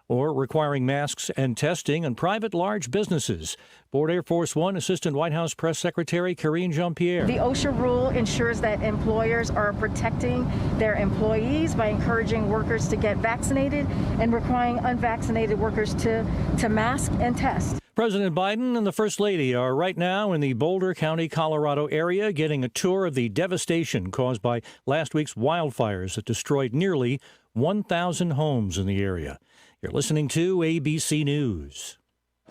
or requiring masks and testing in private large businesses. Board Air Force One Assistant White House Press Secretary Karine Jean-Pierre. The OSHA rule ensures that employers are protecting their employees by encouraging workers to get vaccinated and requiring unvaccinated workers to mask and test. President Biden and the First Lady are right now in the Boulder County, Colorado area getting a tour of the devastation caused by last week's wildfires that destroyed nearly 1,000 homes in the area. You're listening to ABC News.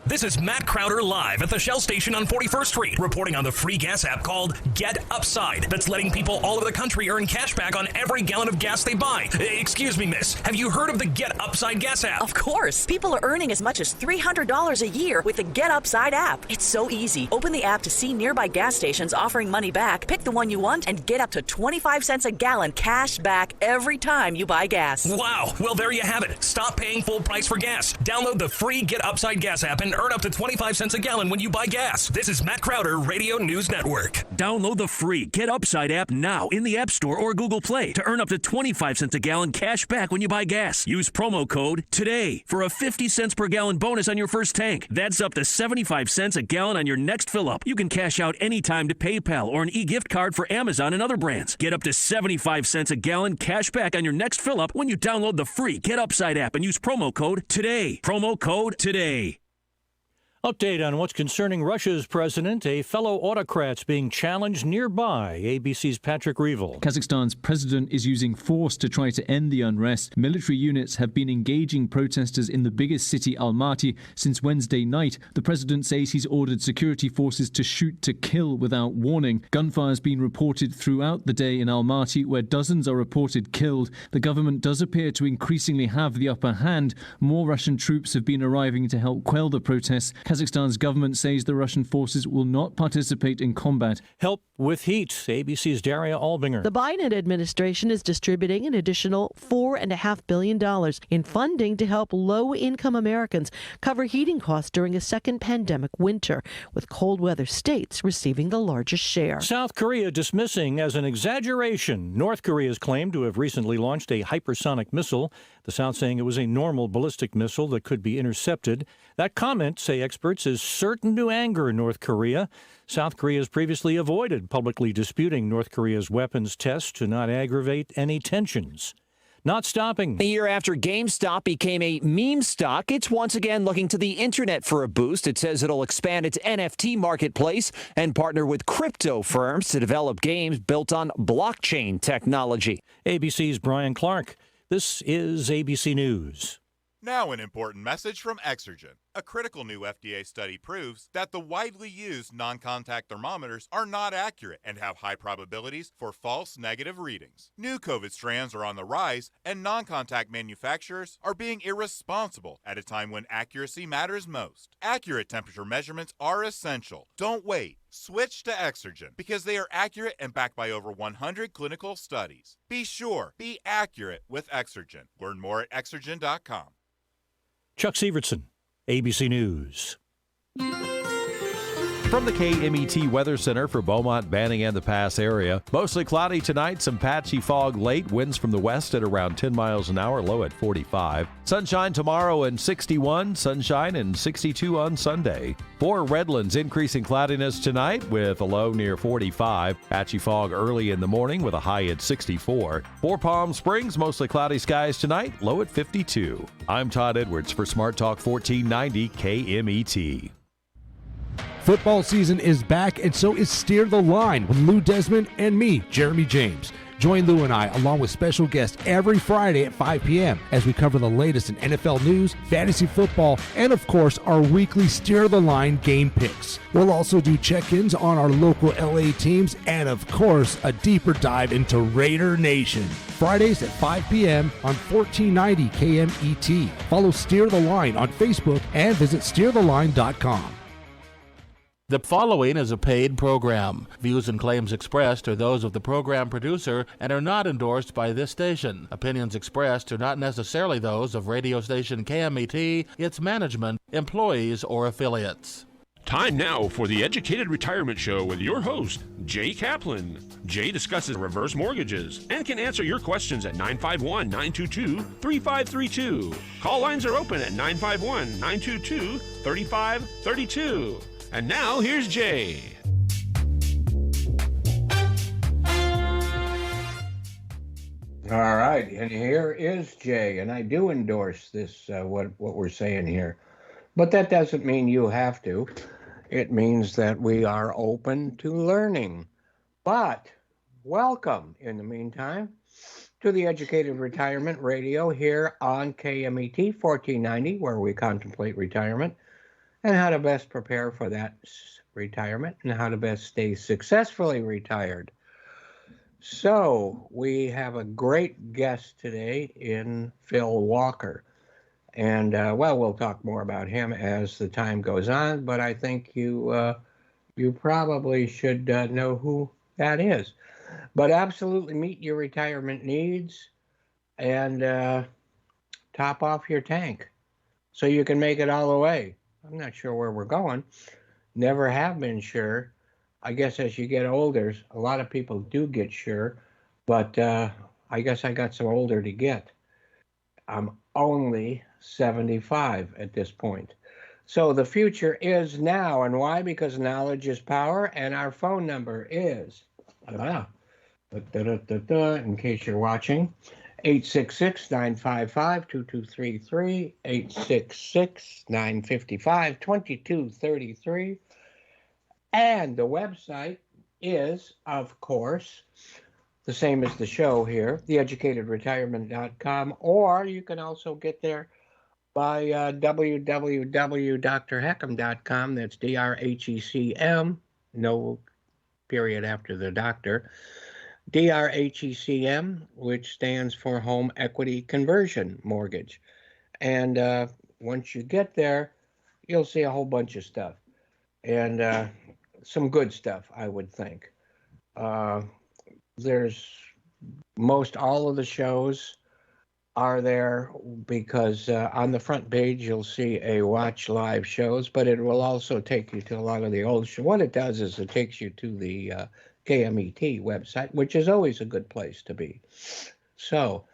This is Matt Crowder live at the Shell station on 41st Street, reporting on the free gas app called Get Upside that's letting people all over the country earn cash back on every gallon of gas they buy. Excuse me, miss. Have you heard of the Get Upside gas app? Of course. People are earning as much as $300 a year with the Get Upside app. It's so easy. Open the app to see nearby gas stations offering money back, pick the one you want, and get up to 25 cents a gallon cash back every time you buy gas. Wow. Well, there you have it. Stop paying full price for gas. Download the free Get Upside gas app and earn up to 25 cents a gallon when you buy gas. This is Matt Crowder, Radio News Network. Download the free Get Upside app now in the App Store or Google Play to earn up to 25 cents a gallon cash back when you buy gas. Use promo code TODAY for a 50 cents per gallon bonus on your first tank. That's up to 75 cents a gallon on your next fill-up. You can cash out anytime to PayPal or an e-gift card for Amazon and other brands. Get up to 75 cents a gallon cash back on your next fill-up when you download the free Get Upside app and use promo code TODAY. Promo code TODAY. Update on what's concerning Russia's president. A fellow autocrat's being challenged nearby. ABC's Patrick Reevell. Kazakhstan's president is using force to try to end the unrest. Military units have been engaging protesters in the biggest city, Almaty, since Wednesday night. The president says he's ordered security forces to shoot to kill without warning. Gunfire has been reported throughout the day in Almaty, where dozens are reported killed. The government does appear to increasingly have the upper hand. More Russian troops have been arriving to help quell the protests. Kazakhstan's government says the Russian forces will not participate in combat. Help with heat. ABC's Daria Albinger. The Biden administration is distributing an additional $4.5 billion in funding to help low-income Americans cover heating costs during a second pandemic winter, with cold weather states receiving the largest share. South Korea dismissing as an exaggeration North Korea's claim to have recently launched a hypersonic missile. The South saying it was a normal ballistic missile that could be intercepted. That comment, say experts, is certain to anger North Korea. South Korea has previously avoided publicly disputing North Korea's weapons tests to not aggravate any tensions. Not stopping. A year after GameStop became a meme stock, it's once again looking to the internet for a boost. It says it'll expand its NFT marketplace and partner with crypto firms to develop games built on blockchain technology. ABC's Brian Clark. This is ABC News. Now an important message from Exergen. A critical new FDA study proves that the widely used non-contact thermometers are not accurate and have high probabilities for false negative readings. New COVID strands are on the rise, and non-contact manufacturers are being irresponsible at a time when accuracy matters most. Accurate temperature measurements are essential. Don't wait. Switch to Exergen because they are accurate and backed by over 100 clinical studies. Be sure, be accurate with Exergen. Learn more at Exergen.com. Chuck Sievertson, ABC News. From the KMET Weather Center for Beaumont, Banning, and the Pass area, mostly cloudy tonight, some patchy fog late, winds from the west at around 10 miles an hour, low at 45. Sunshine tomorrow and 61, sunshine and 62 on Sunday. For Redlands, increasing cloudiness tonight with a low near 45. Patchy fog early in the morning with a high at 64. For Palm Springs, mostly cloudy skies tonight, low at 52. I'm Todd Edwards for Smart Talk 1490 KMET. Football season is back, and so is Steer the Line with Lou Desmond and me, Jeremy James. Join Lou and I, along with special guests, every Friday at 5 p.m. as we cover the latest in NFL news, fantasy football, and, of course, our weekly Steer the Line game picks. We'll also do check-ins on our local LA teams and, of course, a deeper dive into Raider Nation. Fridays at 5 p.m. on 1490 KMET. Follow Steer the Line on Facebook and visit steertheline.com. The following is a paid program. Views and claims expressed are those of the program producer and are not endorsed by this station. Opinions expressed are not necessarily those of radio station KMET, its management, employees, or affiliates. Time now for the Educated Retirement Show with your host, Jay Kaplan. Jay discusses reverse mortgages and can answer your questions at 951-922-3532. Call lines are open at 951-922-3532. And now here's Jay. All right, and here is Jay, and I do endorse this, what we're saying here. But that doesn't mean you have to. It means that we are open to learning. But welcome, in the meantime, to the Educated Retirement Radio here on KMET 1490, where we contemplate retirement and how to best prepare for that retirement and how to best stay successfully retired. So we have a great guest today in Phil Walker. And, well, we'll talk more about him as the time goes on, but I think you probably should know who that is. But absolutely meet your retirement needs and top off your tank so you can make it all the way. I'm not sure where we're going. Never have been sure. I guess as you get older, a lot of people do get sure, but I guess I got some older to get. I'm only 75 at this point. So the future is now. And why? Because knowledge is power, and our phone number is, in case you're watching, 866-955-2233, 866-955-2233. And the website is, of course, the same as the show here, theeducatedretirement.com, or you can also get there by www.drhecm.com. That's DRHECM, no period after the doctor. DRHECM, which stands for Home Equity Conversion Mortgage. And once you get there, you'll see a whole bunch of stuff. And some good stuff, I would think. There's most all of the shows are there because on the front page you'll see a watch live shows, but it will also take you to a lot of the old shows. What it does is it takes you to the KMET website, which is always a good place to be. So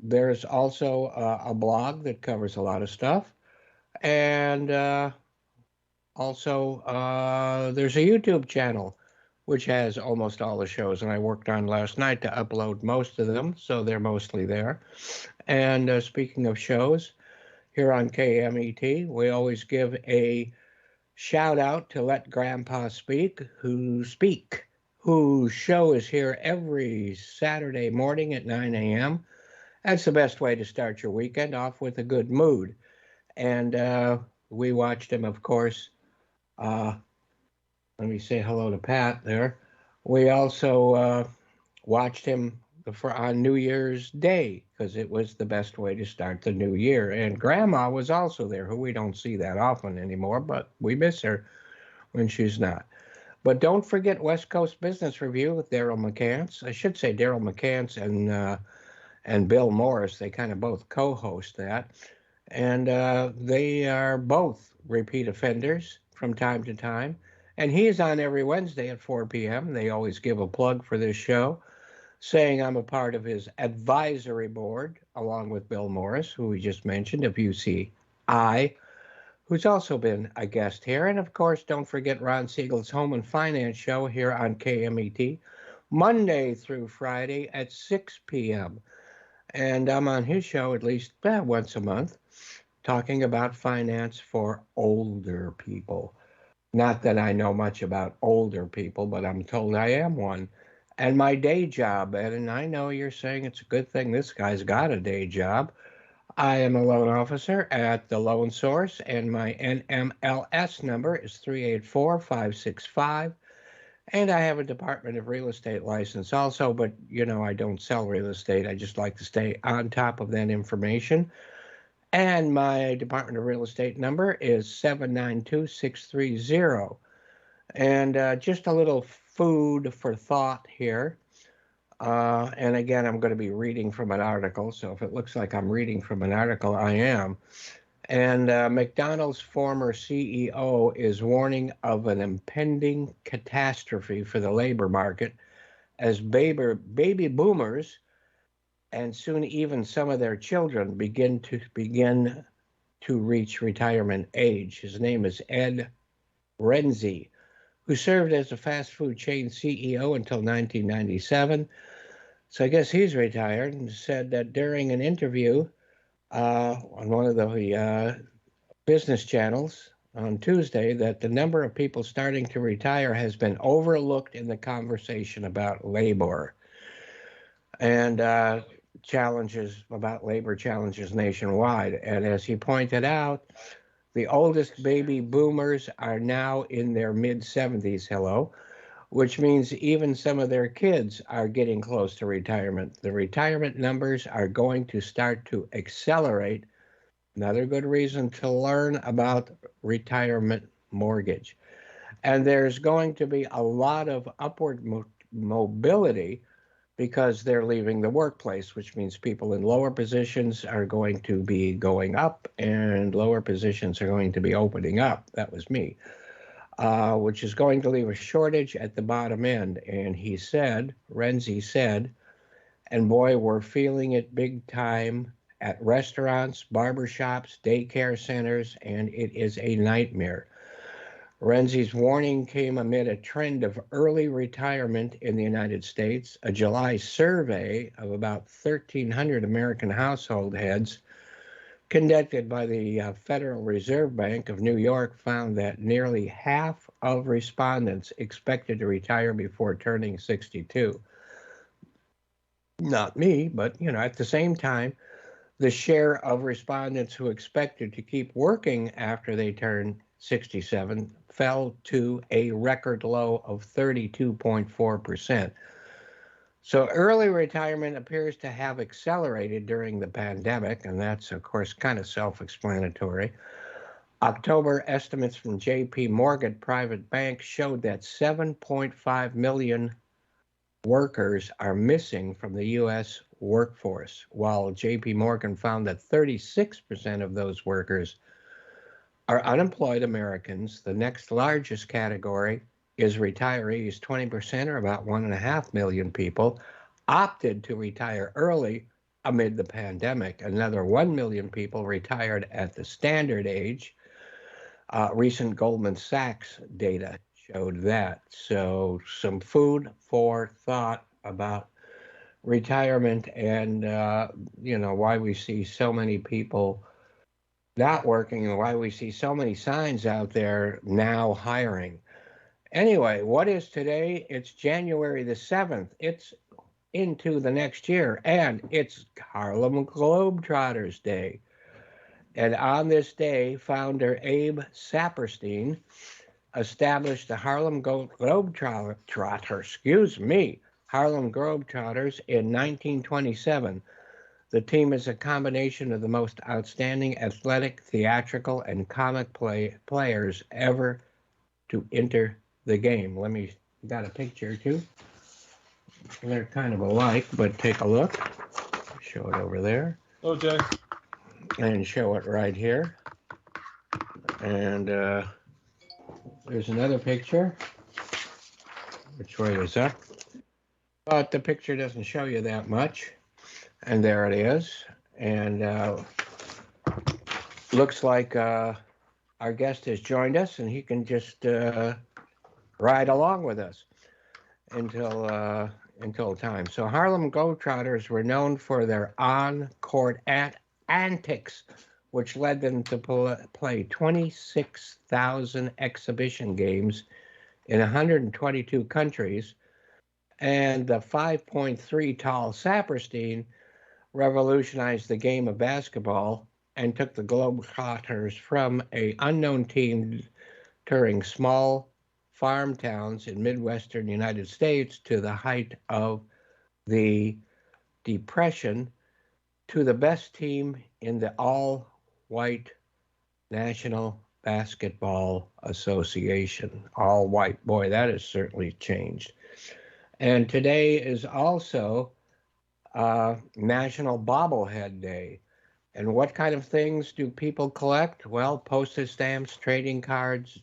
there's also a blog that covers a lot of stuff, and also there's a YouTube channel which has almost all the shows, and I worked on last night to upload most of them, so they're mostly there. And speaking of shows, here on KMET, we always give a shout out to Let Grandpa Speak, whose show is here every Saturday morning at 9 a.m. That's the best way to start your weekend off with a good mood. And we watched him, of course. Let me say hello to Pat there. We also watched him on New Year's Day because it was the best way to start the new year. And Grandma was also there, who we don't see that often anymore, but we miss her when she's not. But don't forget West Coast Business Review with Daryl McCants. I should say Daryl McCants and Bill Morris. They kind of both co-host that. And they are both repeat offenders from time to time. And he's on every Wednesday at 4 p.m. They always give a plug for this show, saying I'm a part of his advisory board, along with Bill Morris, who we just mentioned, of UCI, who's also been a guest here. And, of course, don't forget Ron Siegel's Home and Finance Show here on KMET, Monday through Friday at 6 p.m. And I'm on his show at least once a month, talking about finance for older people. Not that I know much about older people, but I'm told I am one. And my day job, and I know you're saying it's a good thing this guy's got a day job. I am a loan officer at the Loan Source, and my NMLS number is 384565. And I have a Department of Real Estate license also, but, you know, I don't sell real estate. I just like to stay on top of that information. And my Department of Real Estate number is 792630. And just a little food for thought here. And again, I'm going to be reading from an article. So if it looks like I'm reading from an article, I am. And McDonald's former CEO is warning of an impending catastrophe for the labor market as baby boomers and soon even some of their children begin to reach retirement age. His name is Ed Renzi, who served as a fast food chain CEO until 1997. So I guess he's retired, and said that during an interview on one of the business channels on Tuesday that the number of people starting to retire has been overlooked in the conversation about labor and challenges about labor challenges nationwide. And as he pointed out, the oldest baby boomers are now in their mid-70s, which means even some of their kids are getting close to retirement. The retirement numbers are going to start to accelerate. Another good reason to learn about retirement mortgage. And there's going to be a lot of upward mobility because they're leaving the workplace, which means people in lower positions are going to be going up and lower positions are going to be opening up. That was me. Which is going to leave a shortage at the bottom end. And he said, Renzi said, and boy, we're feeling it big time at restaurants, barbershops, daycare centers, and it is a nightmare. Renzi's warning came amid a trend of early retirement in the United States. A July survey of about 1,300 American household heads conducted by the Federal Reserve Bank of New York found that nearly half of respondents expected to retire before turning 62. Not me, but at the same time, the share of respondents who expected to keep working after they turned 67 fell to a record low of 32.4%. So early retirement appears to have accelerated during the pandemic, and that's, of course, kind of self-explanatory. October estimates from J.P. Morgan Private Bank showed that 7.5 million workers are missing from the U.S. workforce, while J.P. Morgan found that 36% of those workers are unemployed Americans. The next largest category is retirees. 20%, or about 1.5 million people, opted to retire early amid the pandemic. Another 1 million people retired at the standard age. Recent Goldman Sachs data showed that. So some food for thought about retirement and, why we see so many people not working and why we see so many signs out there now hiring. Anyway, what is today? It's January the 7th. It's into the next year, and it's Harlem Globetrotters Day. And on this day, founder Abe Saperstein established the Harlem Globetrotters, Harlem Globetrotters in 1927. The team is a combination of the most outstanding athletic, theatrical, and comic players ever to enter the game. Got a picture too. They're kind of alike, but take a look. Show it over there. Okay. And show it right here. And there's another picture. Which way is up? But the picture doesn't show you that much. And there it is. And looks like our guest has joined us, and he can just ride along with us until time. So Harlem Globetrotters were known for their on-court antics, which led them to play 26,000 exhibition games in 122 countries. And the 5.3 tall Saperstein revolutionized the game of basketball and took the Globetrotters from an unknown team touring small farm towns in Midwestern United States to the height of the Depression to the best team in the all-white National Basketball Association. All white. Boy, that has certainly changed. And today is also National Bobblehead Day. And what kind of things do people collect? Well, postage stamps, trading cards,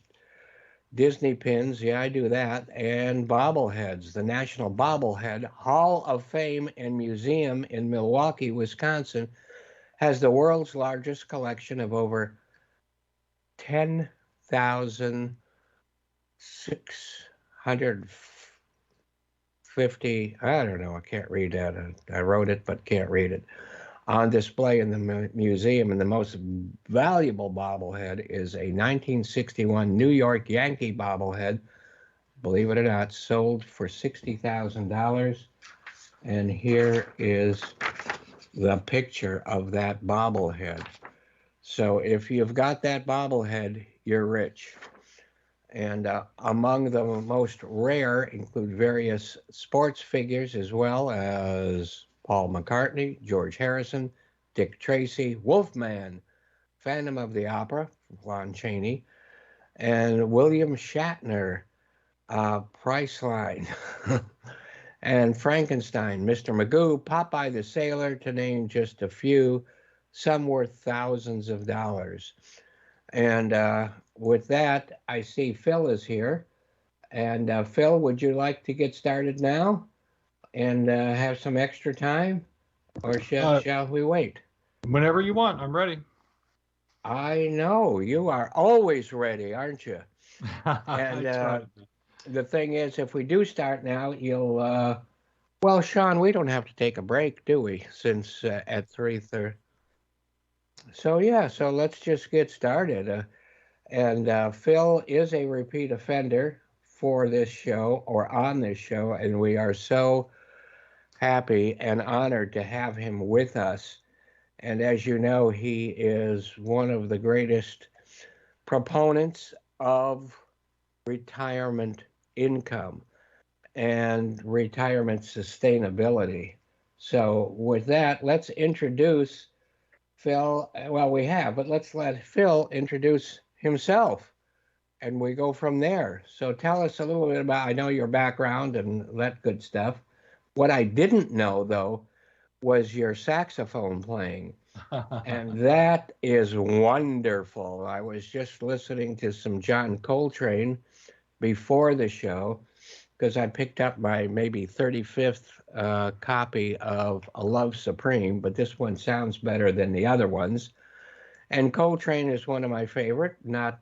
Disney pins, yeah, I do that, and bobbleheads. The National Bobblehead Hall of Fame and Museum in Milwaukee, Wisconsin, has the world's largest collection of over 10,650, I don't know, I can't read that. I wrote it, but can't read it, on display in the museum. And the most valuable bobblehead is a 1961 New York Yankee bobblehead, believe it or not, sold for $60,000. And here is the picture of that bobblehead. So if you've got that bobblehead, you're rich. And among the most rare include various sports figures, as well as Paul McCartney, George Harrison, Dick Tracy, Wolfman, Phantom of the Opera, Lon Chaney, and William Shatner, Priceline, and Frankenstein, Mr. Magoo, Popeye the Sailor, to name just a few, some worth thousands of dollars. And with that, I see Phil is here. And Phil, would you like to get started now and have some extra time? Or shall we wait? Whenever you want, I'm ready. I know, you are always ready, aren't you? And the thing is, if we do start now, you'll, well, Sean, we don't have to take a break, do we? Since at 3:30. So yeah, so let's just get started. And Phil is a repeat offender for this show, or on this show, and we are so happy and honored to have him with us. And as you know, he is one of the greatest proponents of retirement income and retirement sustainability. So with that, let's introduce Phil. Well, we have, but let's let Phil introduce himself, and we go from there. So tell us a little bit about, I know your background and that good stuff. What I didn't know, though, was your saxophone playing. And that is wonderful. I was just listening to some John Coltrane before the show, because I picked up my maybe 35th copy of A Love Supreme, but this one sounds better than the other ones. And Coltrane is one of my favorite, not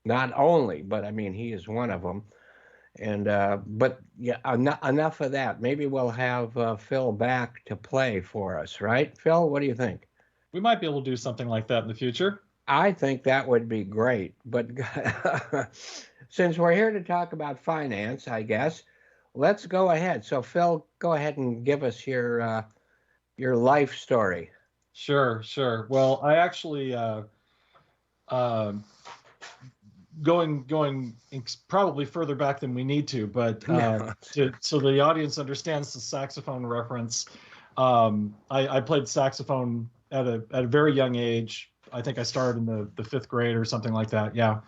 only, but I mean, he is one of them. And but yeah, enough of that. Maybe we'll have Phil back to play for us, right? Phil, what do you think? We might be able to do something like that in the future. I think that would be great. But since we're here to talk about finance, I guess, let's go ahead. So Phil, go ahead and give us your life story. Sure. Well, I actually going probably further back than we need to, but so the audience understands the saxophone reference. I played saxophone at a very young age. I think I started in the 5th grade or something like that. Yeah.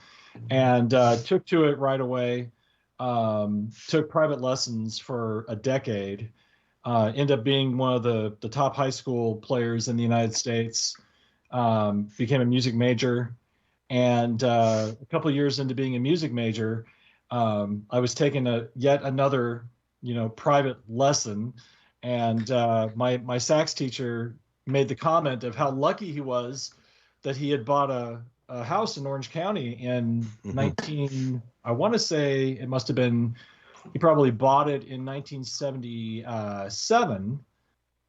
And took to it right away. Took private lessons for a decade. Ended up being one of the top high school players in the United States. Became a music major. And a couple of years into being a music major, I was taking yet another, private lesson. And my sax teacher made the comment of how lucky he was that he had bought a house in Orange County in I want to say it must have been, he probably bought it in 1977.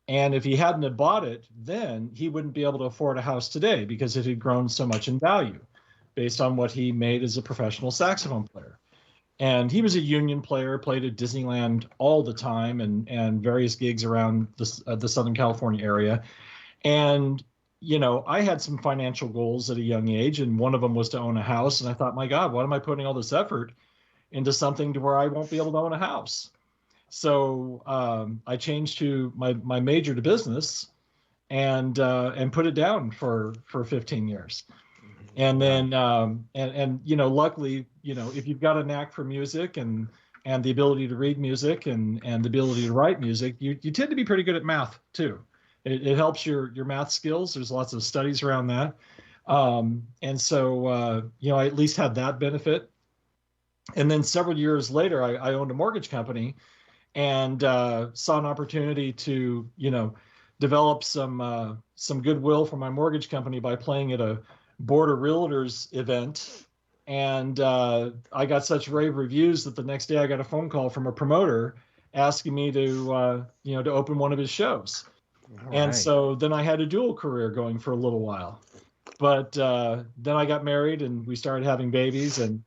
And if he hadn't have bought it then, he wouldn't be able to afford a house today because it had grown so much in value based on what he made as a professional saxophone player. And he was a union player, played at Disneyland all the time and various gigs around the Southern California area. And, I had some financial goals at a young age, and one of them was to own a house. And I thought, my God, why am I putting all this effort into something to where I won't be able to own a house? So I changed to my major to business and put it down for 15 years. And then, luckily, if you've got a knack for music and the ability to read music and the ability to write music, you tend to be pretty good at math too. It helps your math skills. There's lots of studies around that. And so, I at least had that benefit. And then several years later, I owned a mortgage company and saw an opportunity to, develop some goodwill for my mortgage company by playing at a Board of Realtors event. And I got such rave reviews that the next day I got a phone call from a promoter asking me to open one of his shows. And so then I had a dual career going for a little while. But then I got married and we started having babies, and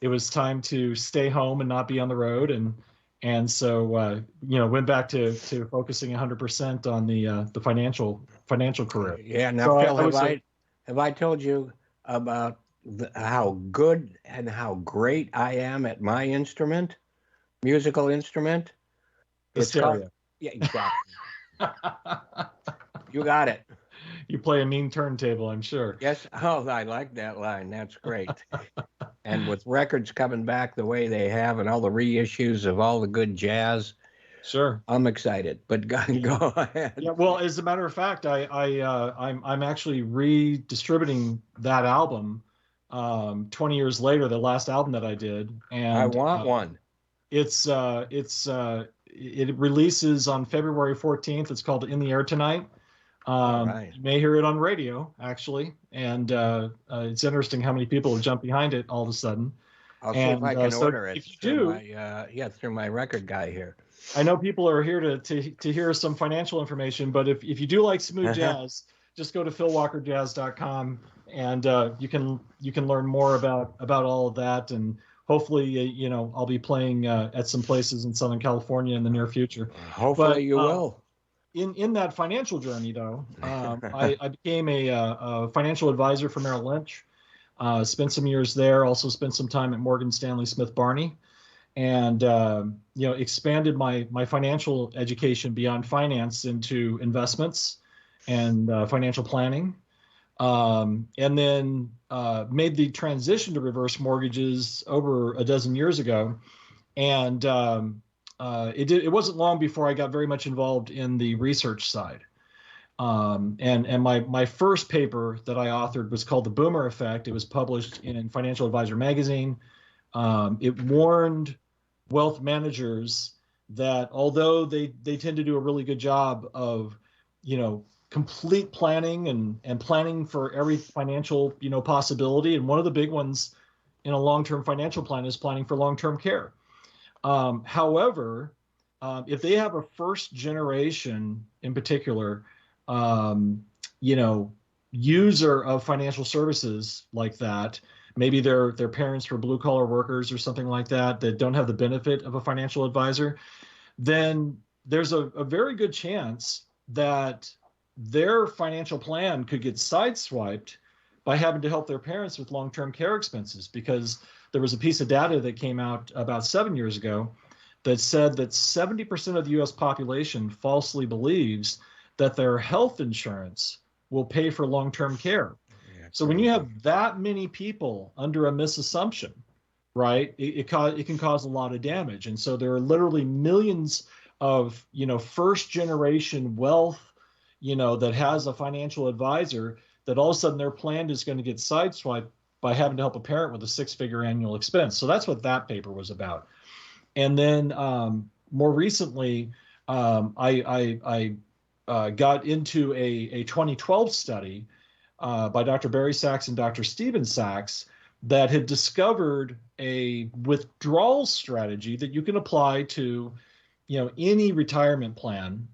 it was time to stay home and not be on the road. And so, went back to focusing 100% on the financial career. Yeah. Now, So Phil, have I told you about how good and how great I am at my musical instrument? The stereo. Yeah, exactly. You got it. You play a mean turntable, I'm sure. Yes. Oh, I like that line. That's great. And with records coming back the way they have and all the reissues of all the good jazz, sure, I'm excited. But go ahead. Yeah. Well, as a matter of fact, I'm actually redistributing that album 20 years later, the last album that I did. And I want one. It releases on February 14th. It's called In the Air Tonight. You may hear it on radio, actually, and it's interesting how many people have jumped behind it all of a sudden. I'll see if I can order it. If you do, through my record guy here. I know people are here to hear some financial information, but if you do like smooth jazz, just go to philwalkerjazz.com and you can learn more about all of that, and hopefully I'll be playing at some places in Southern California in the near future. Hopefully you will. In that financial journey, though, I became a financial advisor for Merrill Lynch. Spent some years there. Also spent some time at Morgan Stanley Smith Barney, and expanded my financial education beyond finance into investments and financial planning, and then made the transition to reverse mortgages over a dozen years ago, and it wasn't long before I got very much involved in the research side. And my first paper that I authored was called The Boomer Effect. It was published in Financial Advisor magazine. It warned wealth managers that although they tend to do a really good job of, complete planning and planning for every financial, possibility. And one of the big ones in a long-term financial plan is planning for long-term care. However, if they have a first generation in particular, user of financial services like that, maybe their parents were blue collar workers or something like that don't have the benefit of a financial advisor, then there's a very good chance that their financial plan could get sideswiped by having to help their parents with long-term care expenses, because there was a piece of data that came out about 7 years ago that said that 70% of the U.S. population falsely believes that their health insurance will pay for long-term care. Yeah, so when you have that many people under a misassumption, right, it can cause a lot of damage. And so there are literally millions of, first-generation wealth, that has a financial advisor that all of a sudden their plan is going to get sideswiped by having to help a parent with a six-figure annual expense. So that's what that paper was about. And then more recently, I got into a 2012 study by Dr. Barry Sachs and Dr. Stephen Sachs that had discovered a withdrawal strategy that you can apply to, any retirement plan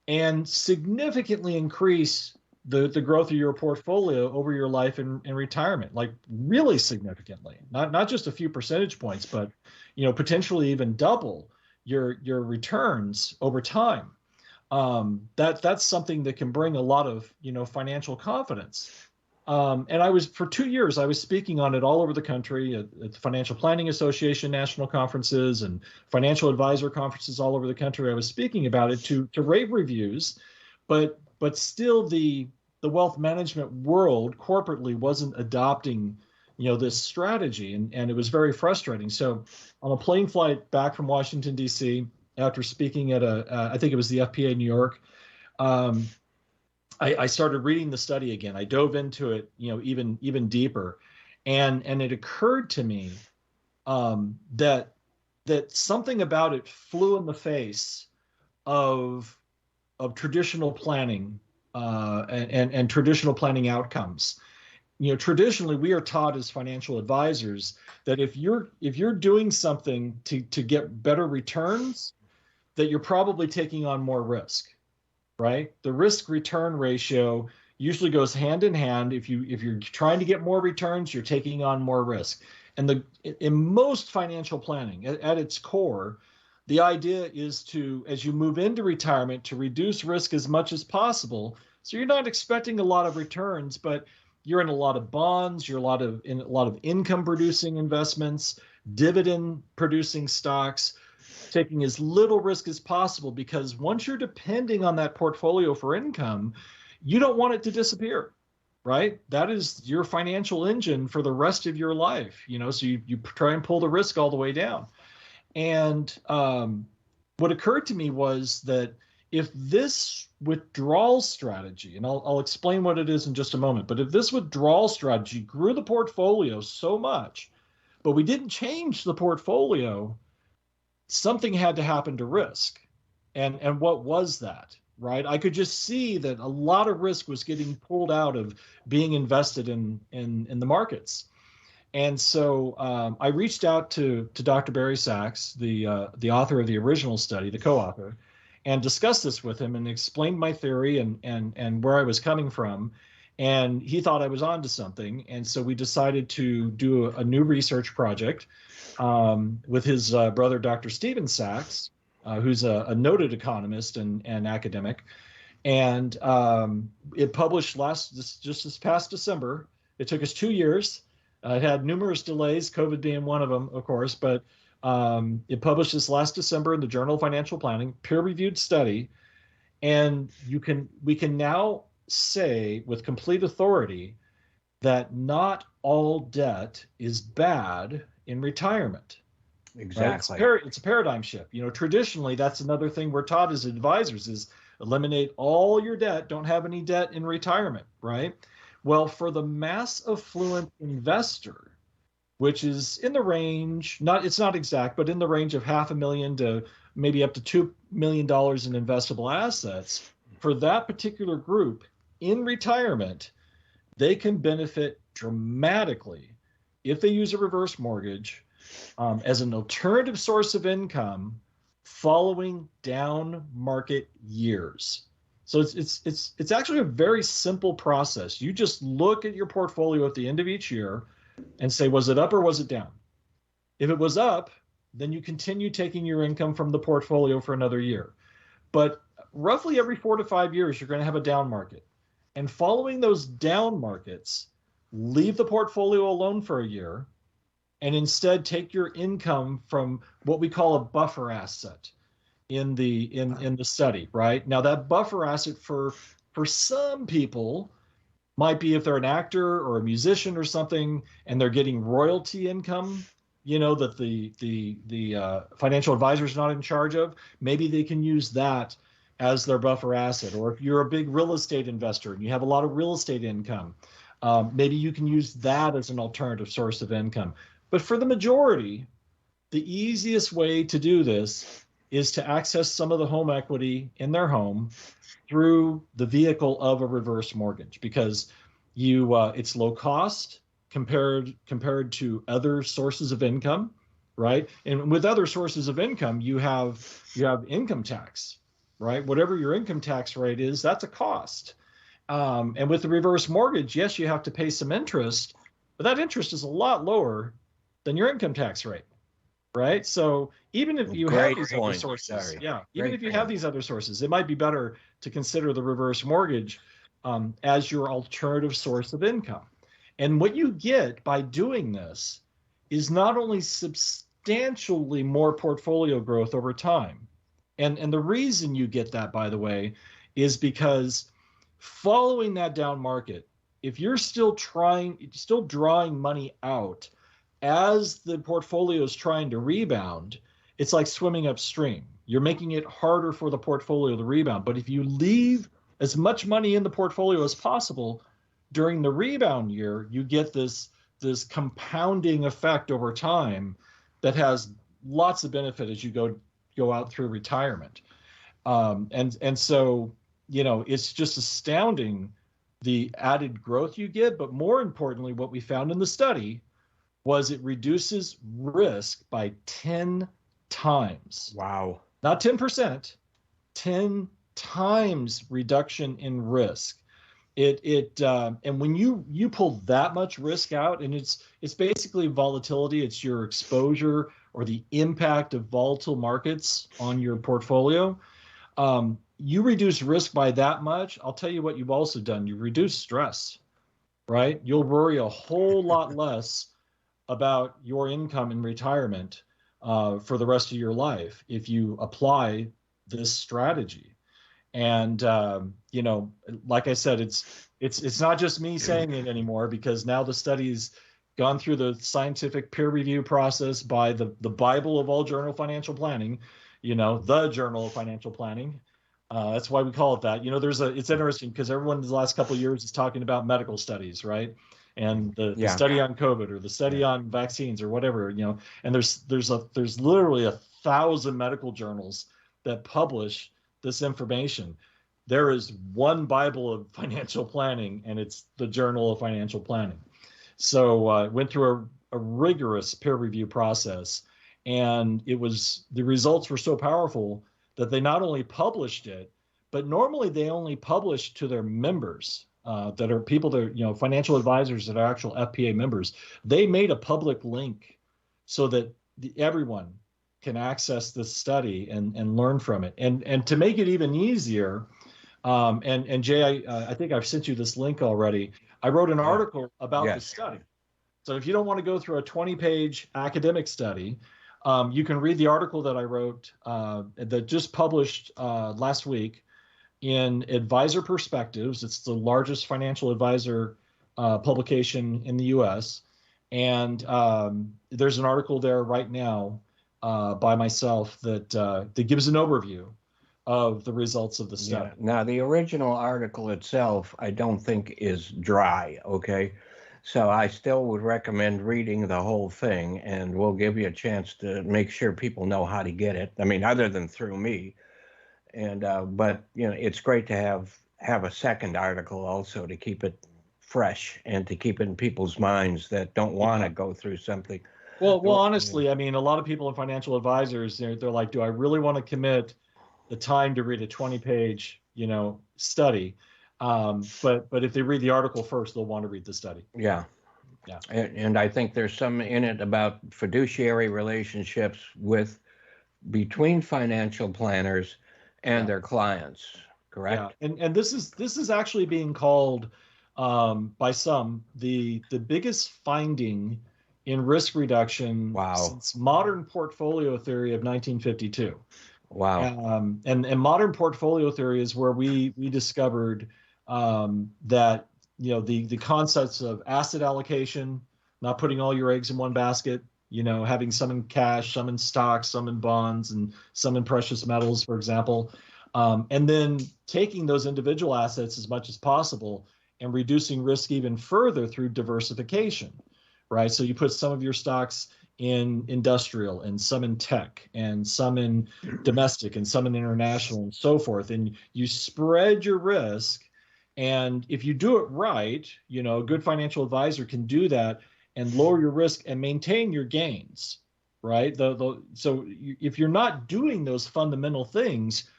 and significantly increase the growth of your portfolio over your life in retirement, like really significantly, not just a few percentage points, but potentially even double your returns over time. That's something that can bring a lot of financial confidence. And for 2 years I was speaking on it all over the country at the Financial Planning Association national conferences and financial advisor conferences all over the country. I was speaking about it to rave reviews, but still the wealth management world corporately wasn't adopting this strategy, and it was very frustrating. So on a plane flight back from Washington, D.C., after speaking at I think it was the FPA New York, I started reading the study again. I dove into it, even deeper, and it occurred to me that something about it flew in the face of traditional planning and traditional planning outcomes. Traditionally, we are taught as financial advisors that if you're doing something to get better returns, that you're probably taking on more risk, right? The risk return ratio usually goes hand in hand. If you're trying to get more returns, you're taking on more risk. And in most financial planning, at its core, the idea is to, as you move into retirement, to reduce risk as much as possible. So you're not expecting a lot of returns, but you're in a lot of bonds, you're in a lot of income producing investments, dividend producing stocks, taking as little risk as possible, because once you're depending on that portfolio for income, you don't want it to disappear, right? That is your financial engine for the rest of your life, so you try and pull the risk all the way down. And what occurred to me was that if this withdrawal strategy, and I'll explain what it is in just a moment, but if this withdrawal strategy grew the portfolio so much, but we didn't change the portfolio, something had to happen to risk. And what was that, right? I could just see that a lot of risk was getting pulled out of being invested in the markets. And so I reached out to Dr. Barry Sachs, the author of the original study, the co-author, and discussed this with him and explained my theory and where I was coming from. And he thought I was onto something. And so we decided to do a new research project with his brother, Dr. Stephen Sachs, who's a noted economist and academic. And it published just this past December. It took us 2 years. It had numerous delays, COVID being one of them, of course, but it published this last December in the Journal of Financial Planning, peer-reviewed study. And we can now say with complete authority that not all debt is bad in retirement. Exactly. Right? It's a paradigm shift. Traditionally, that's another thing we're taught as advisors is eliminate all your debt, don't have any debt in retirement, right? Well, for the mass affluent investor, which is in the range, it's not exact, but in the range of $500,000 to maybe up to $2 million in investable assets, for that particular group in retirement, they can benefit dramatically if they use a reverse mortgage as an alternative source of income following down market years. So it's actually a very simple process. You just look at your portfolio at the end of each year and say, was it up or was it down? If it was up, then you continue taking your income from the portfolio for another year. But roughly every 4 to 5 years, you're going to have a down market. And following those down markets, leave the portfolio alone for a year and instead take your income from what we call a buffer asset in the study, right? Now that buffer asset for some people might be if they're an actor or a musician or something and they're getting royalty income, that the financial advisor is not in charge of. Maybe they can use that as their buffer asset. Or if you're a big real estate investor and you have a lot of real estate income, maybe you can use that as an alternative source of income. But for the majority, the easiest way to do this is to access some of the home equity in their home through the vehicle of a reverse mortgage, because it's low cost compared to other sources of income, right? And with other sources of income, you have income tax, right? Whatever your income tax rate is, that's a cost. And with the reverse mortgage, yes, you have to pay some interest, but that interest is a lot lower than your income tax rate, right? So even if you have these other sources, have these other sources, it might be better to consider the reverse mortgage as your alternative source of income. And what you get by doing this is not only substantially more portfolio growth over time, and the reason you get that, by the way, is because following that down market, if you're still drawing money out as the portfolio is trying to rebound, it's like swimming upstream. You're making it harder for the portfolio to rebound. But if you leave as much money in the portfolio as possible. During the rebound year, you get this compounding effect over time that has lots of benefit as you go out through retirement. And so, it's just astounding the added growth you get. But more importantly, what we found in the study was it reduces risk by 10 times. Wow. Not 10%, 10 times reduction in risk. And when you pull that much risk out, and it's basically volatility, it's your exposure or the impact of volatile markets on your portfolio. You reduce risk by that much. I'll tell you what you've also done. You reduce stress, right? You'll worry a whole lot less about your income in retirement for the rest of your life if you apply this strategy. And like I said, it's not just me saying it anymore, because now the study's gone through the scientific peer review process by the Bible of all journal financial planning, the Journal of Financial Planning. That's why we call it that. It's interesting because everyone in the last couple of years is talking about medical studies, right? And the study on COVID or the study on vaccines or whatever, and there's literally 1,000 medical journals that publish this information. There is one Bible of financial planning, and it's the Journal of Financial Planning. So went through a rigorous peer review process, and the results were so powerful that they not only published it, but normally they only publish to their members that are people that are, financial advisors that are actual FPA members. They made a public link so that everyone can access this study and learn from it. And to make it even easier, and Jay, I think I've sent you this link already. I wrote an article about the study. So if you don't want to go through a 20-page academic study, you can read the article that I wrote that just published last week in Advisor Perspectives. It's the largest financial advisor publication in the U.S. And there's an article there right now by myself that gives an overview of the results of the study. Yeah. Now, the original article itself, I don't think is dry, okay? So I still would recommend reading the whole thing, and we'll give you a chance to make sure people know how to get it. I mean, other than through me. And but it's great to have a second article also to keep it fresh and to keep it in people's minds that don't want to go through something. Well, honestly, I mean, a lot of people in financial advisors, they're like, do I really want to commit the time to read a 20-page, study? But if they read the article first, they'll want to read the study. Yeah. And I think there's some in it about fiduciary relationships between financial planners and their clients, correct? Yeah. And this is actually being called by some the biggest finding in risk reduction since modern portfolio theory of 1952. Wow. And modern portfolio theory is where we discovered that the concepts of asset allocation, not putting all your eggs in one basket, having some in cash, some in stocks, some in bonds, and some in precious metals, for example, and then taking those individual assets as much as possible and reducing risk even further through diversification, right? So you put some of your stocks in industrial and some in tech and some in domestic and some in international and so forth. And you spread your risk. And if you do it right, a good financial advisor can do that and lower your risk and maintain your gains, right? So if you're not doing those fundamental things,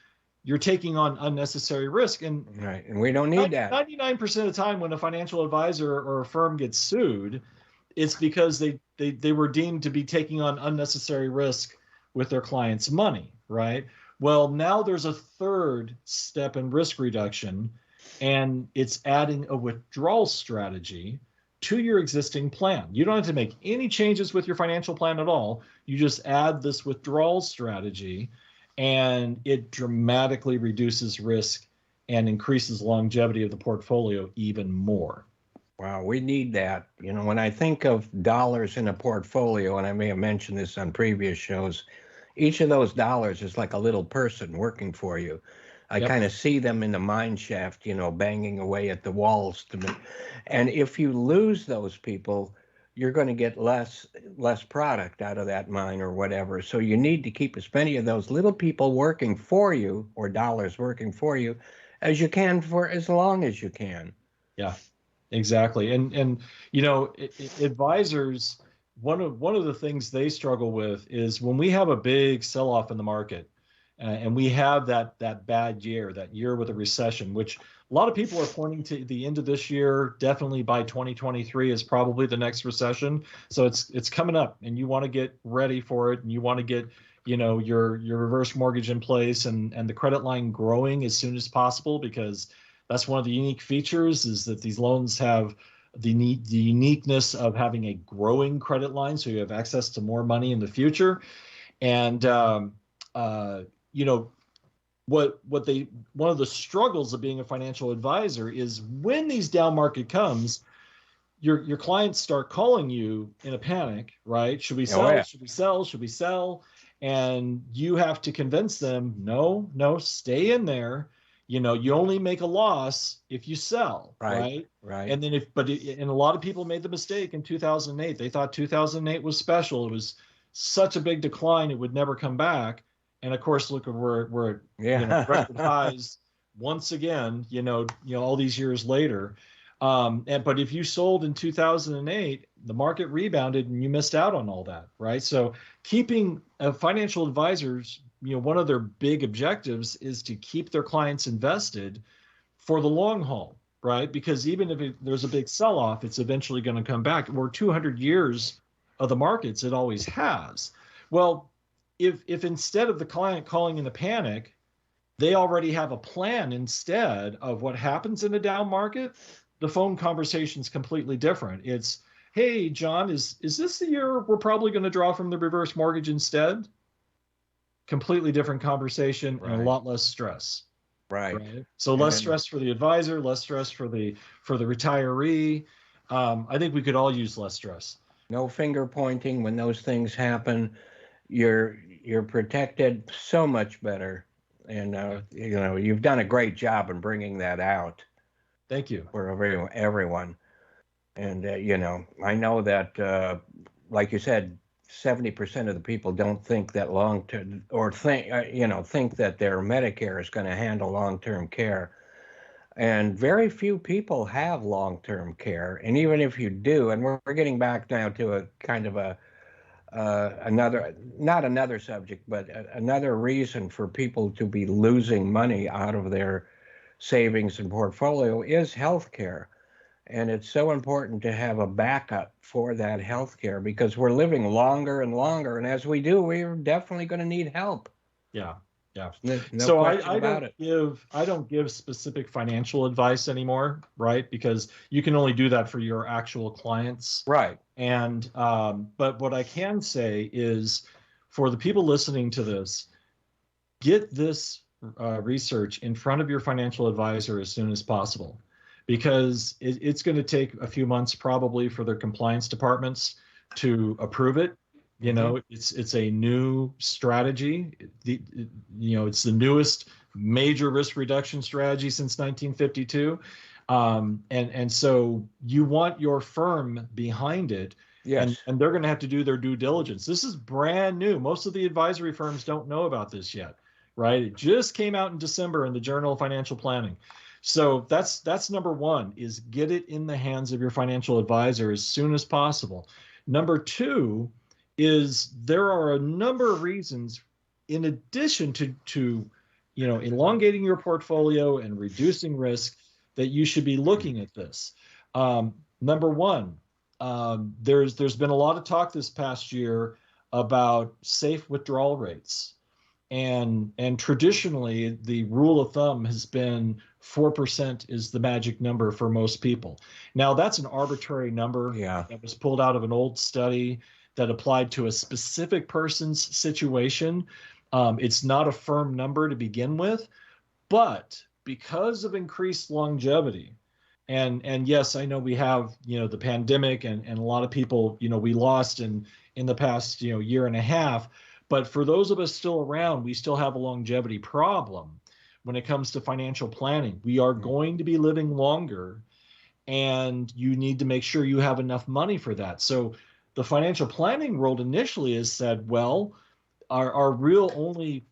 you're taking on unnecessary risk. And right, and we don't need that. 99% of the time when a financial advisor or a firm gets sued, it's because they were deemed to be taking on unnecessary risk with their clients' money, right? Well, now there's a third step in risk reduction, and it's adding a withdrawal strategy to your existing plan. You don't have to make any changes with your financial plan at all. You just add this withdrawal strategy, and it dramatically reduces risk and increases longevity of the portfolio even more. Wow, we need that. When I think of dollars in a portfolio, and I may have mentioned this on previous shows, each of those dollars is like a little person working for you. I Yep. kind of see them in the mine shaft, banging away at the walls to me. And if you lose those people, you're going to get less product out of that mine or whatever. So you need to keep as many of those little people working for you, or dollars working for you, as you can for as long as you can. Yeah, exactly. And advisors, one of the things they struggle with is when we have a big sell-off in the market, and we have that bad year, that year with a recession, which a lot of people are pointing to the end of this year, definitely by 2023 is probably the next recession. So it's coming up, and you want to get ready for it, and you want to get your reverse mortgage in place and the credit line growing as soon as possible, because that's one of the unique features, is that these loans have the uniqueness of having a growing credit line, so you have access to more money in the future. And one of the struggles of being a financial advisor is when these down market comes, your clients start calling you in a panic, right? Should we sell? Oh, yeah. Should we sell? Should we sell? And you have to convince them, no, stay in there. You only make a loss if you sell, right? And then and a lot of people made the mistake in 2008. They thought 2008 was special. It was such a big decline, it would never come back. And of course, look at where record highs once again, all these years later. But if you sold in 2008, the market rebounded and you missed out on all that, right? So keeping financial advisors, one of their big objectives is to keep their clients invested for the long haul, right? Because even if there's a big sell-off, it's eventually going to come back. We're 200 years of the markets, it always has. Well, if instead of the client calling in a panic, they already have a plan instead of what happens in a down market, the phone conversation is completely different. It's, hey, John, is this the year we're probably going to draw from the reverse mortgage instead? Completely different conversation, and a lot less stress. Right. So less stress for the advisor, less stress for the retiree. I think we could all use less stress. No finger pointing when those things happen. You're protected so much better, and you've done a great job in bringing that out. Thank you for everyone. And I know that, like you said, 70% of the people don't think that long-term, or think that their Medicare is going to handle long-term care. And very few people have long-term care. And even if you do, and we're getting back now to a kind of not another subject, but another reason for people to be losing money out of their savings and portfolio is healthcare. And it's so important to have a backup for that healthcare, because we're living longer and longer. And as we do, we're definitely going to need help. Yeah. No So question I about it. don't give specific financial advice anymore, right? Because you can only do that for your actual clients. Right. And but what I can say is, for the people listening to this, get this research in front of your financial advisor as soon as possible, because it's going to take a few months probably for their compliance departments to approve it. It's a new strategy. It's the newest major risk reduction strategy since 1952. And so you want your firm behind it. Yes. And they're going to have to do their due diligence. This is brand new. Most of the advisory firms don't know about this yet, right? It just came out in December in the Journal of Financial Planning. So that's number one, is get it in the hands of your financial advisor as soon as possible. Number two is, there are a number of reasons, in addition to elongating your portfolio and reducing risk, that you should be looking at this. Number one, there's been a lot of talk this past year about safe withdrawal rates. And traditionally, the rule of thumb has been 4% is the magic number for most people. Now, that's an arbitrary number that was pulled out of an old study that applied to a specific person's situation. It's not a firm number to begin with, but because of increased longevity, and yes, I know we have the pandemic and a lot of people we lost in the past year and a half. But for those of us still around, we still have a longevity problem. when it comes to financial planning. We are going to be living longer, and you need to make sure you have enough money for that. So the financial planning world initially has said, well, our real only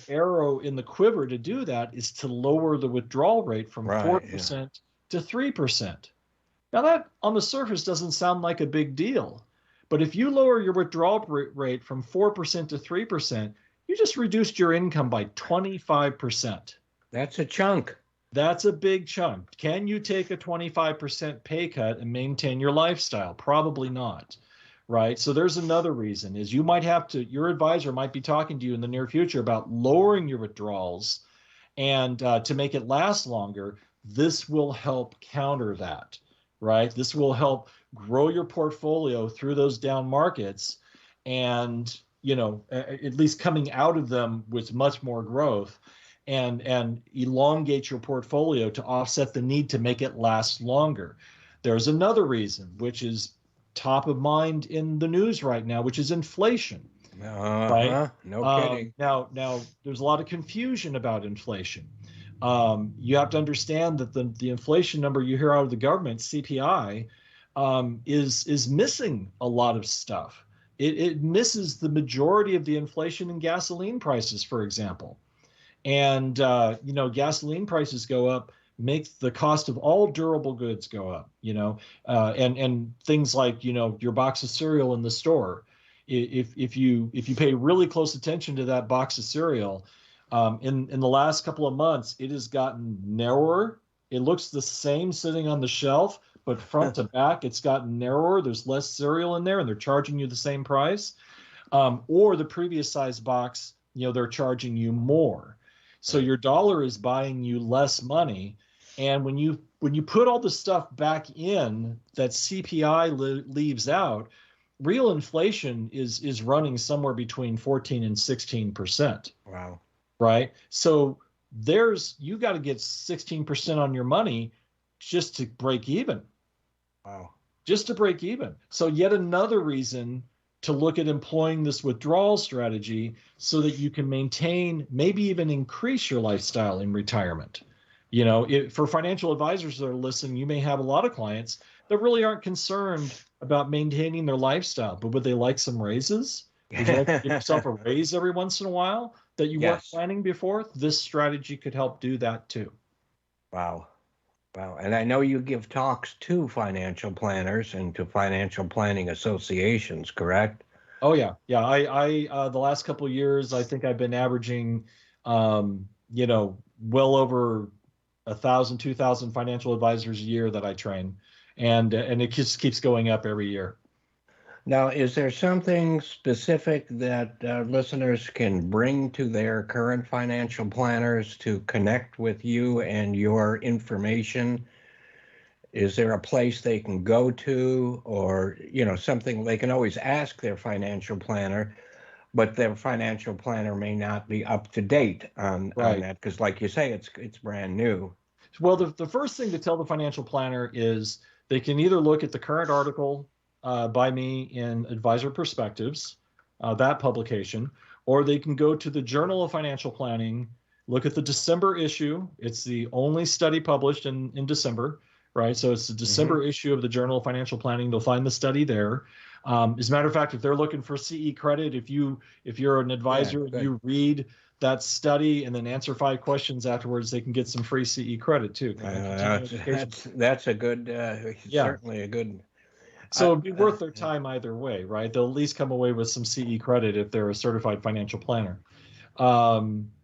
arrow in the quiver to do that is to lower the withdrawal rate from 4% to 3%. Now that on the surface doesn't sound like a big deal, but if you lower your withdrawal rate from 4% to 3%, you just reduced your income by 25%. That's a chunk. That's a big chunk. Can you take a 25% pay cut and maintain your lifestyle? Probably not, right? So there's another reason is you might have to, your advisor might be talking to you in the near future about lowering your withdrawals and to make it last longer. This will help counter that, right? This will help grow your portfolio through those down markets and, at least coming out of them with much more growth. And elongate your portfolio to offset the need to make it last longer. There's another reason, which is top of mind in the news right now, which is inflation. Right? No kidding. Now, there's a lot of confusion about inflation. You have to understand that the inflation number you hear out of the government, CPI, is missing a lot of stuff. It misses the majority of the inflation in gasoline prices, for example. And, gasoline prices go up, make the cost of all durable goods go up, and things like, your box of cereal in the store. If you pay really close attention to that box of cereal, in the last couple of months, it has gotten narrower. It looks the same sitting on the shelf, but front to back, it's gotten narrower. There's less cereal in there, and they're charging you the same price. Or the previous size box, they're charging you more. So your dollar is buying you less money. And when you put all the stuff back in that CPI leaves out, real inflation is running somewhere between 14 and 16%. Wow. Right? So you got to get 16% on your money just to break even. Wow. Just to break even. So yet another reason to look at employing this withdrawal strategy so that you can maintain, maybe even increase your lifestyle in retirement. For financial advisors that are listening, you may have a lot of clients that really aren't concerned about maintaining their lifestyle, but would they like some raises? Would you like to give yourself a raise every once in a while that you weren't planning before? This strategy could help do that too. Wow. And I know you give talks to financial planners and to financial planning associations, correct? Oh yeah. I the last couple of years, I think I've been averaging, well over 1,000, 2,000 financial advisors a year that I train, and it just keeps going up every year. Now, is there something specific that listeners can bring to their current financial planners to connect with you and your information? Is there a place they can go to, or, something they can always ask their financial planner, but their financial planner may not be up to date on that? Because like you say, it's brand new. Well, the first thing to tell the financial planner is they can either look at the current article by me in Advisor Perspectives, that publication, or they can go to the Journal of Financial Planning, look at the December issue. It's the only study published in December, right? So it's the December issue of the Journal of Financial Planning. They'll find the study there. As a matter of fact, if they're looking for CE credit, if you're an advisor and you read that study and then answer 5 questions afterwards, they can get some free CE credit too. That's a good, certainly a good. So it'd be worth their time either way, right? They'll at least come away with some CE credit if they're a certified financial planner.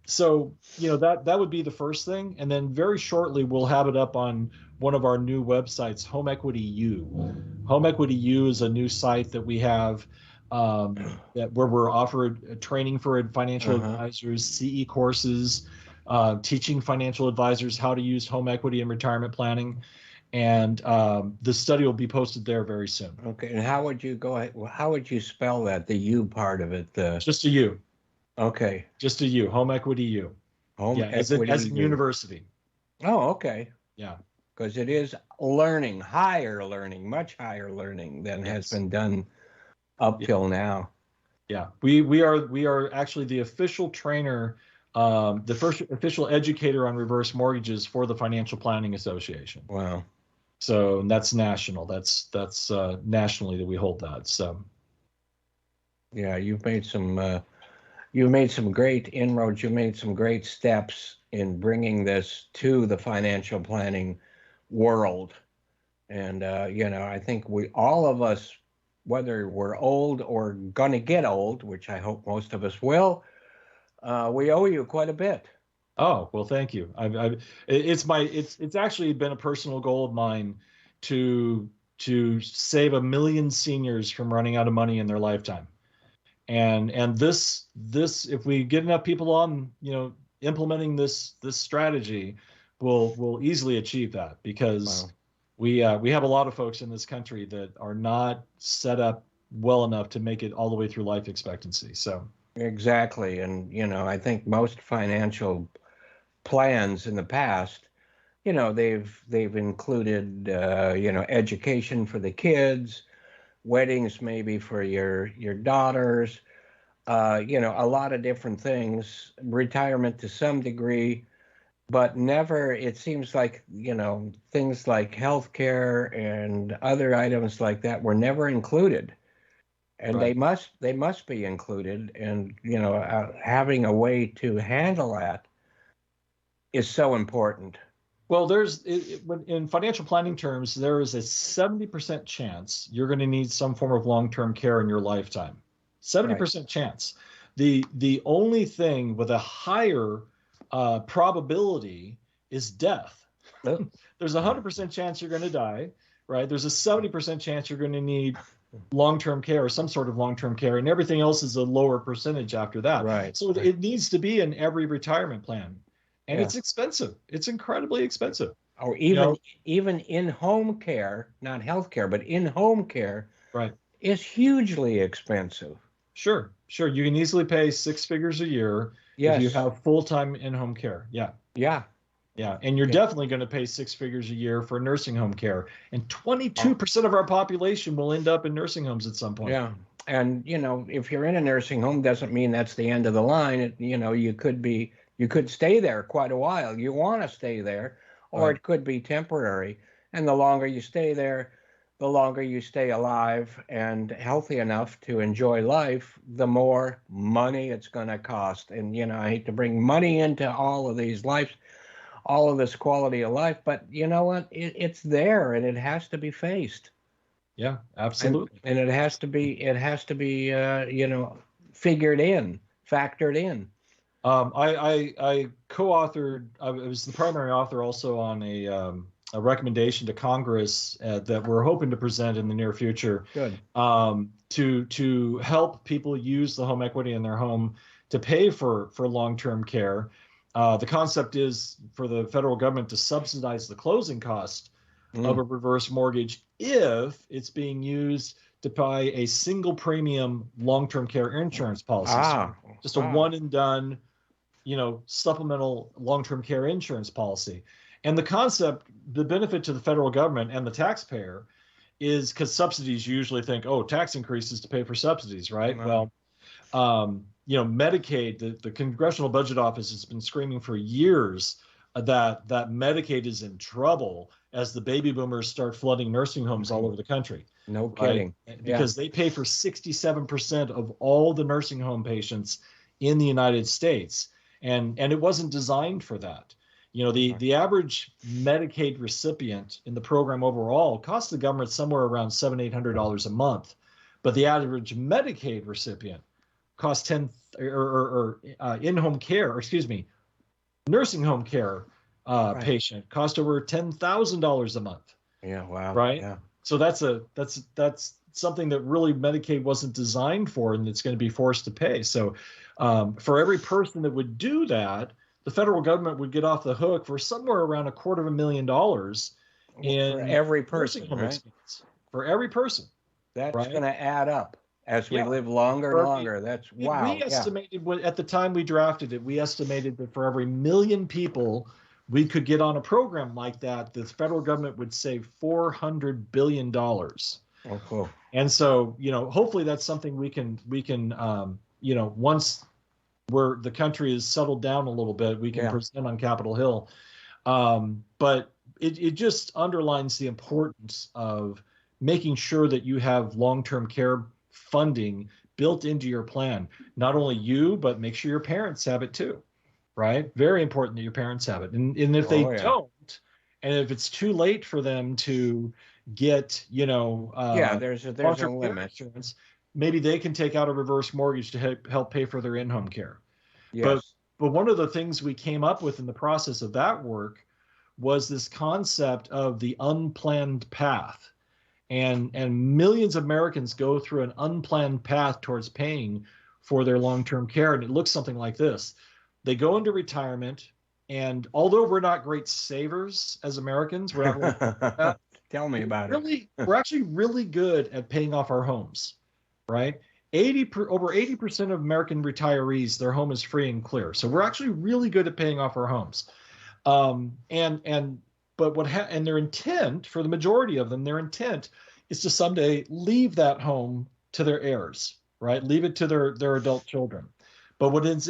So, that would be the first thing. And then very shortly, we'll have it up on one of our new websites, Home Equity U. Home Equity U is a new site that we have where we're offered training for financial advisors, CE courses, teaching financial advisors how to use home equity in retirement planning. And the study will be posted there very soon. Okay. And how would you spell that? The U part of it? Just a U. Okay. Just a U. Home Equity U. As in university. Oh, okay. Yeah. Because it is learning, higher learning, much higher learning than has been done up till now. Yeah. We are actually the official trainer the first official educator on reverse mortgages for the Financial Planning Association. Wow. So that's national. That's nationally that we hold that. So yeah, you've made some great inroads. You made some great steps in bringing this to the financial planning world. And I think all of us, whether we're old or gonna get old, which I hope most of us will, we owe you quite a bit. Oh, well, thank you. It's actually been a personal goal of mine to save 1 million seniors from running out of money in their lifetime. And this if we get enough people on, implementing this strategy, we'll easily achieve that, because Wow. we have a lot of folks in this country that are not set up well enough to make it all the way through life expectancy. So Exactly. And, I think most financial plans in the past, they've included, education for the kids, weddings maybe for your daughters, a lot of different things, retirement to some degree, but never, it seems like, things like healthcare and other items like that were never included. And Right. they must be included, and having a way to handle that is so important. Well, in financial planning terms, there is a 70% chance you're going to need some form of long-term care in your lifetime. 70% chance. The only thing with a higher probability is death. There's a 100% chance you're going to die, right? There's a 70% chance you're going to need long-term care or some sort of long-term care, and everything else is a lower percentage after that. Right. So it needs to be in every retirement plan. And Yeah. it's expensive. It's incredibly expensive. Or even in-home care, not healthcare, but in-home care, right, is hugely expensive. Sure. You can easily pay 6 figures a year if you Yes. have full-time in-home care. Yeah. And you're definitely going to pay 6 figures a year for nursing home care. And 22% of our population will end up in nursing homes at some point. Yeah. And, if you're in a nursing home, doesn't mean that's the end of the line. You could stay there quite a while. You want to stay there, or Right. it could be temporary. And the longer you stay there, the longer you stay alive and healthy enough to enjoy life, the more money it's going to cost. And, I hate to bring money into all of these lives, all of this quality of life, but you know what? It's there, and it has to be faced. Yeah, absolutely. And it has to be, figured in, factored in. I co-authored. I was the primary author also on a recommendation to Congress that we're hoping to present in the near future. Good. To help people use the home equity in their home to pay for long-term care. The concept is for the federal government to subsidize the closing cost of a reverse mortgage if it's being used to buy a single premium long-term care insurance policy. So just a one and done, supplemental long-term care insurance policy. And the concept, the benefit to the federal government and the taxpayer is, because subsidies usually think, tax increases to pay for subsidies, right? Well, Medicaid, the Congressional Budget Office has been screaming for years that Medicaid is in trouble as the baby boomers start flooding nursing homes all over the country. No kidding. Because they pay for 67% of all the nursing home patients in the United States. And it wasn't designed for that. The average Medicaid recipient in the program overall costs the government somewhere around $700-800 a month. But the average Medicaid recipient costs in-home care, nursing home care patient cost over $10,000 a month. Yeah, wow. Right? Yeah. So that's something that really Medicaid wasn't designed for, and it's going to be forced to pay. So for every person that would do that, the federal government would get off the hook for somewhere around $250,000 in for every person, nursing home right? expense. For every person. That's right? going to add up as we live longer and longer. That's wow. We estimated at the time we drafted it, we estimated that for every 1 million people we could get on a program like that, the federal government would save $400 billion. Oh, cool. And so, hopefully that's something we can, once where the country has settled down a little bit, we can present on Capitol Hill. But it just underlines the importance of making sure that you have long-term care funding built into your plan. Not only you, but make sure your parents have it too, right? Very important that your parents have it. And if they don't, and if it's too late for them to get, there's a limit. Insurance, maybe they can take out a reverse mortgage to help pay for their in-home care. Yes. But one of the things we came up with in the process of that work was this concept of the unplanned path. And millions of Americans go through an unplanned path towards paying for their long-term care. And it looks something like this. They go into retirement, and although we're not great savers as Americans, we're not Tell me about it. We're actually really good at paying off our homes, right? Over 80% of American retirees, their home is free and clear. So we're actually really good at paying off our homes. And their intent, for the majority of them, their intent is to someday leave that home to their heirs, right? Leave it to their adult children. But what ends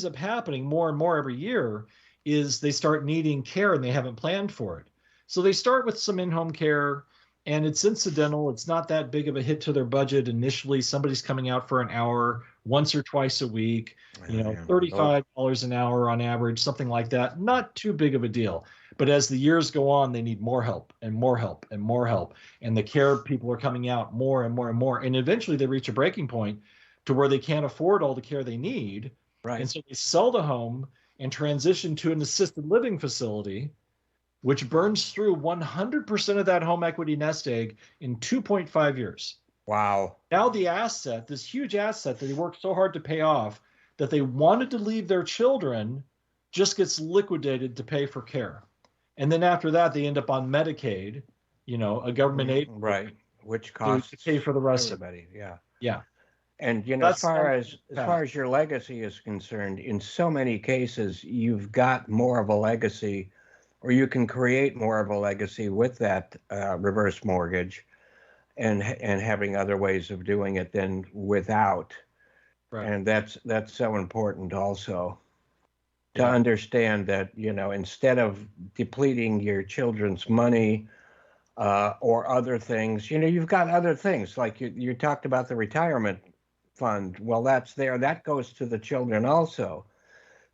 up happening more and more every year is they start needing care and they haven't planned for it. So they start with some in-home care, and it's incidental. It's not that big of a hit to their budget initially. Somebody's coming out for an hour once or twice a week, $35 an hour on average, something like that. Not too big of a deal. But as the years go on, they need more help and more help and more help. And the care people are coming out more and more and more. And eventually they reach a breaking point to where they can't afford all the care they need. Right. And so they sell the home and transition to an assisted living facility, which burns through 100% of that home equity nest egg in 2.5 years. Wow. Now the asset, this huge asset that they worked so hard to pay off, that they wanted to leave their children, just gets liquidated to pay for care. And then after that, they end up on Medicaid, a government aid. Right. Which costs to pay for the rest everybody. Yeah. Yeah. And, as far as your legacy is concerned, in so many cases, you've got more of a legacy, or you can create more of a legacy with that reverse mortgage and having other ways of doing it than without. Right. And that's so important also to understand that, instead of depleting your children's money or other things, you've got other things. Like you talked about the retirement fund. Well, that's there. That goes to the children also.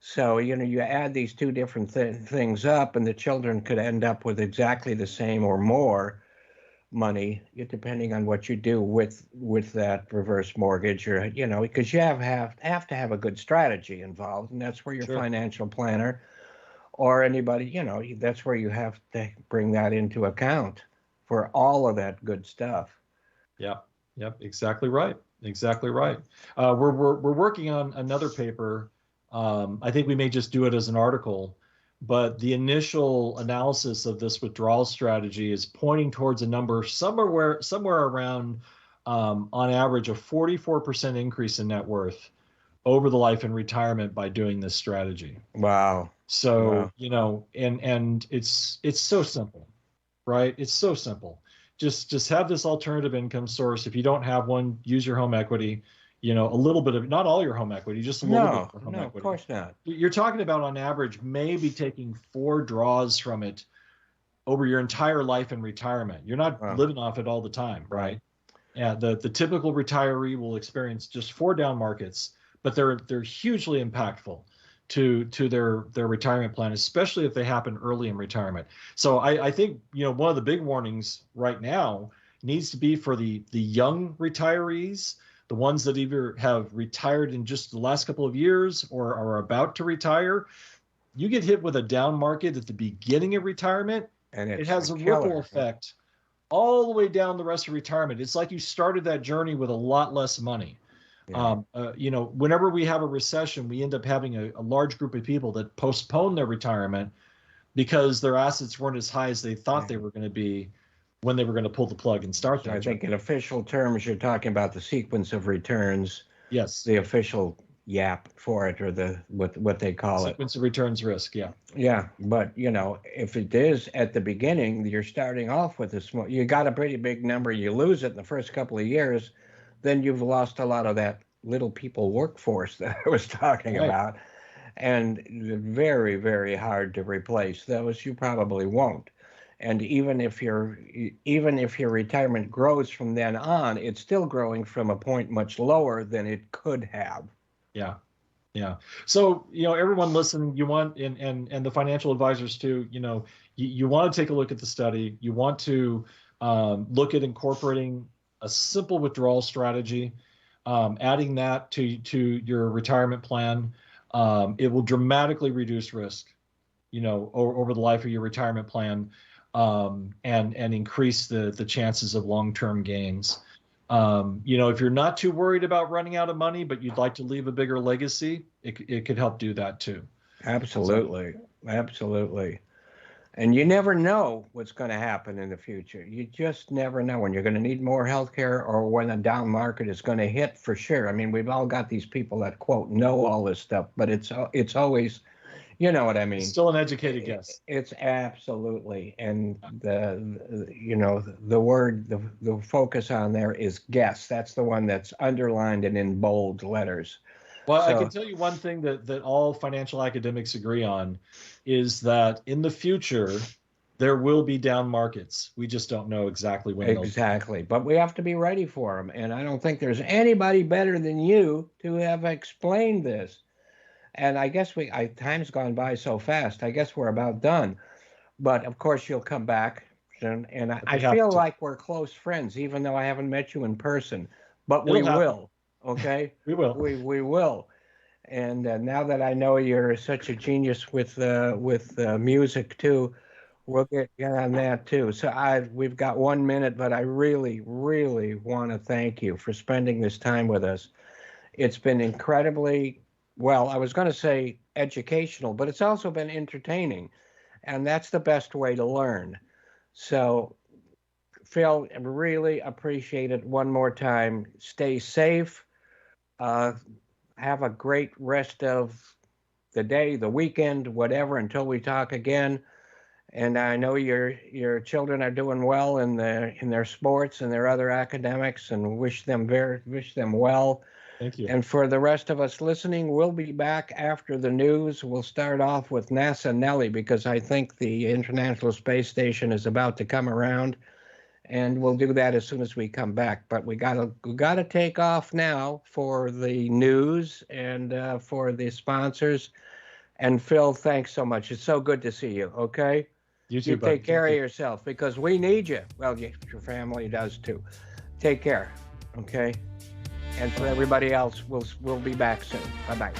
So, you add these two different things up, and the children could end up with exactly the same or more money, depending on what you do with that reverse mortgage, or, because you have to have a good strategy involved. And that's where your financial planner or anybody, that's where you have to bring that into account for all of that good stuff. Yep. Exactly right. We're working on another paper. I think we may just do it as an article, but the initial analysis of this withdrawal strategy is pointing towards a number somewhere around, on average, a 44% increase in net worth over the life and retirement by doing this strategy. Wow. So, and it's so simple, right? It's so simple. Just have this alternative income source. If you don't have one, use your home equity. A little bit of, not all your home equity, just a little bit of home equity. Of course not. You're talking about, on average, maybe taking 4 draws from it over your entire life in retirement. You're not living off it all the time, right? Yeah, the typical retiree will experience just 4 down markets, but they're hugely impactful to their retirement plan, especially if they happen early in retirement. So I think, one of the big warnings right now needs to be for the young retirees, the ones that either have retired in just the last couple of years or are about to retire. You get hit with a down market at the beginning of retirement, and it has a ripple effect all the way down the rest of retirement. It's like you started that journey with a lot less money. Yeah. Whenever we have a recession, we end up having a large group of people that postpone their retirement because their assets weren't as high as they thought they were going to be when they were going to pull the plug and start that. I think in official terms, you're talking about the sequence of returns. Yes. The official YAP for it, or what they call it. Sequence of returns risk, yeah. Yeah, but, if it is at the beginning, you're starting off with a small, you got a pretty big number, you lose it in the first couple of years, then you've lost a lot of that little people workforce that I was talking about, and very, very hard to replace. Those you probably won't. And even if your retirement grows from then on, it's still growing from a point much lower than it could have. Yeah. Yeah. So, everyone listening, you want, and the financial advisors too, you want to take a look at the study. You want to look at incorporating a simple withdrawal strategy, adding that to your retirement plan. It will dramatically reduce risk, over the life of your retirement plan, and increase the chances of long-term gains. If you're not too worried about running out of money, but you'd like to leave a bigger legacy, it could help do that too. Absolutely. Absolutely. And you never know what's going to happen in the future. You just never know when you're going to need more health care or when a down market is going to hit, for sure. I mean, we've all got these people that, quote, know all this stuff, but it's always, you know what I mean? Still an educated guess. It's absolutely. And the word, the focus on there is guess. That's the one that's underlined and in bold letters. Well, I can tell you one thing that all financial academics agree on is that in the future, there will be down markets. We just don't know exactly when. Exactly. But we have to be ready for them. And I don't think there's anybody better than you to have explained this. And I guess time's gone by so fast. I guess we're about done. But of course, you'll come back. And I feel like we're close friends, even though I haven't met you in person. But we will. Okay? We will. We will. And now that I know you're such a genius with music too, we'll get on that too. So we've got 1 minute, but I really, really want to thank you for spending this time with us. It's been incredibly, well, I was going to say educational, but it's also been entertaining. And that's the best way to learn. So, Phil, I really appreciate it one more time. Stay safe. Have a great rest of the day, the weekend, whatever, until we talk again. And I know your children are doing well in their sports and their other academics, and wish them well. Thank you. And for the rest of us listening, we'll be back after the news. We'll start off with NASA Nelly, because I think the International Space Station is about to come around. And we'll do that as soon as we come back. But we gotta take off now for the news and for the sponsors. And Phil, thanks so much. It's so good to see you. Okay. You too. You take care of yourself, because we need you. Well, your family does too. Take care. Okay. And for everybody else, we'll be back soon. Bye bye.